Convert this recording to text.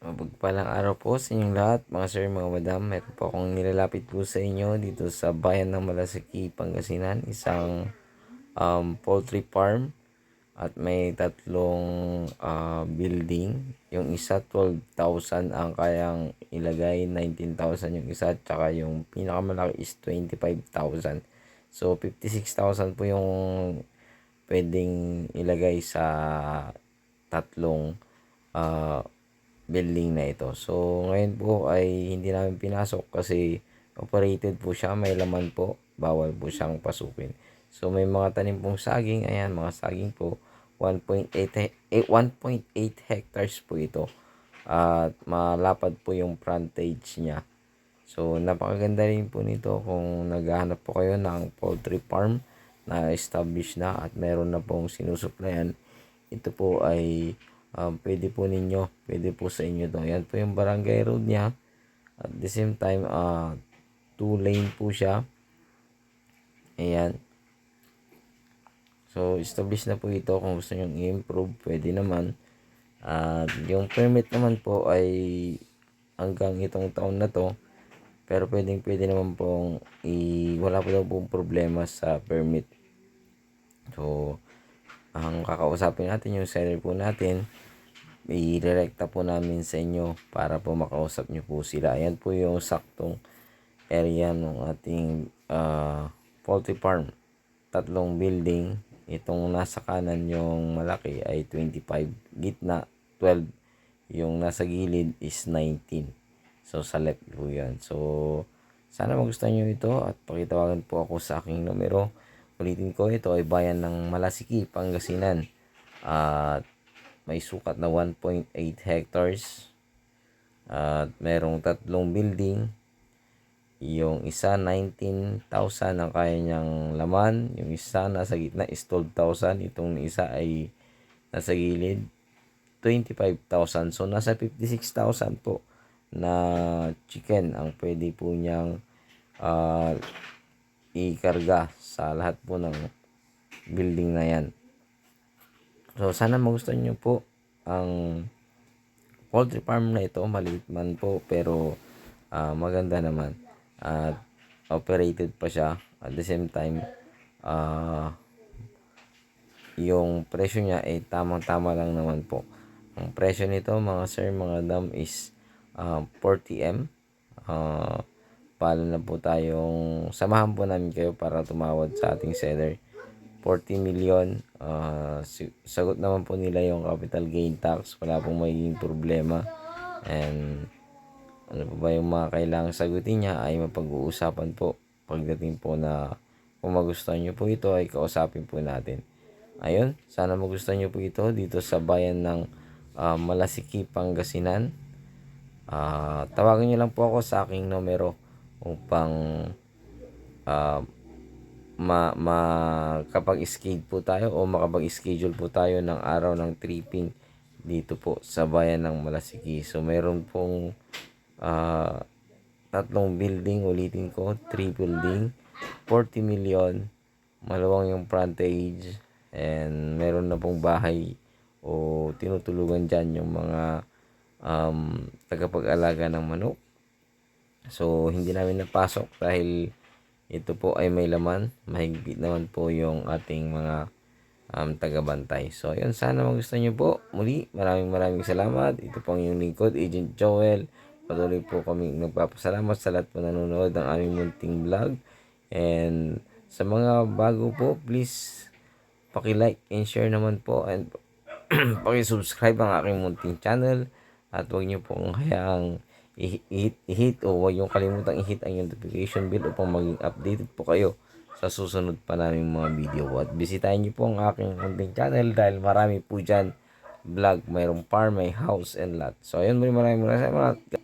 Mapagpalang araw po sa inyong lahat, mga sir, mga madam. Meron po akong nilalapit po sa inyo dito sa bayan ng Malasiki, Pangasinan. Isang poultry farm at may tatlong building. Yung isa 12,000 ang kayang ilagay, 19,000 yung isa, at saka yung pinakamalaki is 25,000. So 56,000 po yung pwedeng ilagay sa tatlong uh, building na ito. So ngayon po ay hindi namin pinasok kasi operated po siya, may laman po, bawal po siyang pasukin. So may mga tanim pong saging, ayan, mga saging po, 1.8 hectares po ito. At malapad po yung frontage niya. So napakaganda rin po nito kung naghahanap po kayo ng poultry farm na established na at meron na pong sinusuplayan. Ito po ay pwede po sa inyo to. Yan po yung barangay road niya. At the same time, 2 lane po siya. Ayan. So, established na po ito. Kung gusto nyo i-improve, pwede naman. At yung permit naman po ay hanggang itong taon na to. Pero pwede naman pong wala po daw pong problema sa permit. So, ang kakausapin natin yung seller po natin, i-direkta po namin sa inyo para po makausap nyo po sila. Ayan po yung saktong area ng ating poultry farm. Tatlong building. Itong nasa kanan yung malaki ay 25. Gitna 12. Yung nasa gilid is 19. So sa left po yan. So sana magustuhan nyo ito at pakitawagan po ako sa aking numero. Ulitin ko, ito ay bayan ng Malasiki, Pangasinan. At may sukat na 1.8 hectares. At merong tatlong building. Yung isa 19,000 ang kaya niyang laman. Yung isa nasa gitna is 12,000. Itong isa ay nasa gilid 25,000. So nasa 56,000 po na chicken ang pwede po niyang ikarga sa lahat po ng building na yan. So sana magustuhan nyo po ang poultry farm na ito. Maliit man po pero maganda naman. At operated pa siya. At the same time, yung presyo niya ay tamang-tama lang naman po. Ang presyo nito mga sir, mga dam is 40M. Palo na po tayong samahan po namin kayo para tumawad sa ating seller. 40 million. Sagot naman po nila yung capital gain tax. Wala pong magiging problema. And ano po ba yung mga kailangang sagutin niya ay mapag-uusapan po pagdating po na kung magustuhan nyo po ito ay kausapin po natin. Ayun, sana magustuhan nyo po ito dito sa bayan ng Malasiki, Pangasinan. Tawagan nyo lang po ako sa aking numero upang makapag-schedule po tayo o makapag-schedule po tayo ng araw ng tripping dito po sa bayan ng Malasiki. So meron pong tatlong building, ulitin ko, 3 building, 40 million, maluwang yung frontage, and meron na pong bahay o tinutulugan dyan yung mga tagapag-alaga ng manok. So hindi namin napasok dahil ito po ay may laman, mahigpit naman po yung ating mga tagabantay. So ayun, sana magustuhan nyo po. Muli, maraming salamat. Ito po ang inyong lingkod, Agent Joel. Patuloy po kami nagpapasalamat sa lahat po nanonood ng aming munting vlog. And sa mga bago po, please paki-like and share naman po, and paki-subscribe ang aking munting channel. At huwag niyo pong hayaang i-hit o huwag niyong kalimutang i-hit ang notification bell upang maging updated po kayo sa susunod pa naming mga video. At bisitahin niyo po ang aking munting channel dahil marami po dyan vlog. Mayroong farm, may house and lot. So ayun, maraming salamat.